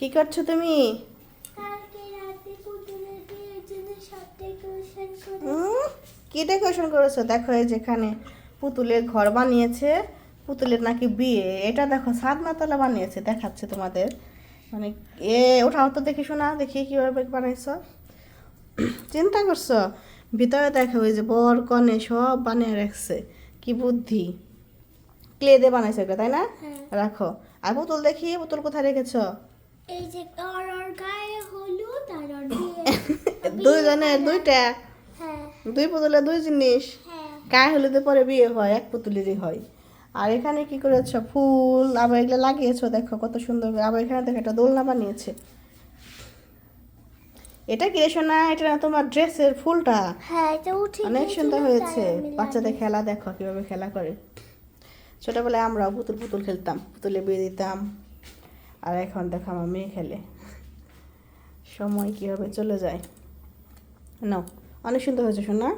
কি করছো তুমি? কি ডেকোরেশন করেছো? দেখো এই যেখানে পুতুলের ঘর বানিয়েছে, পুতুলের নাকি বিয়ে। এটা দেখো সাত মাতালা বানিয়েছে, দেখাচ্ছে তোমাদের। মানে ওঠাও তো দেখি, শোনা দেখি কিভাবে বানাইছো। চিন্তা করছো? ভিতরে দেখো ওই যে বর কনে সব বানিয়ে রাখছে। কি বুদ্ধি! ক্লে দিয়ে বানাইছো এটা, তাই না? রাখো। আর পুতুল দেখি, পুতুল কোথায় রেখেছো? এই যে ওর গায়ে হলুদ আর ওর দুইজনের দুইটা, হ্যাঁ দুই পুতুলের দুই জিনিস। হ্যাঁ গায়ে হলুদে পরে বিয়ে হয়, এক পুতুলেরই হয়। আর এখানে কি করেছো? ফুল আবার এগুলো লাগিয়েছো, দেখো কত সুন্দর করে। আবার এখানে দেখো একটা দোলনা বানিয়েছে। এটা কি রে সোনা? এটা না তোমার ড্রেসের ফুলটা? হ্যাঁ এটা উঠে অনেক সুন্দর গিয়েছিল, হয়েছে। তাই আমি বাচ্চাদের লাগিয়েছি। খেলা দেখো কিভাবে খেলা করে। ছোটবেলায় আমরাও পুতুল পুতুল খেলতাম, পুতুলে বিয়ে দিতাম। আর এখন দেখো আমার মেয়ে খেলে। সময় কিভাবে চলে যায়। নাও, অনেক সুন্দর হয়েছে সোনা।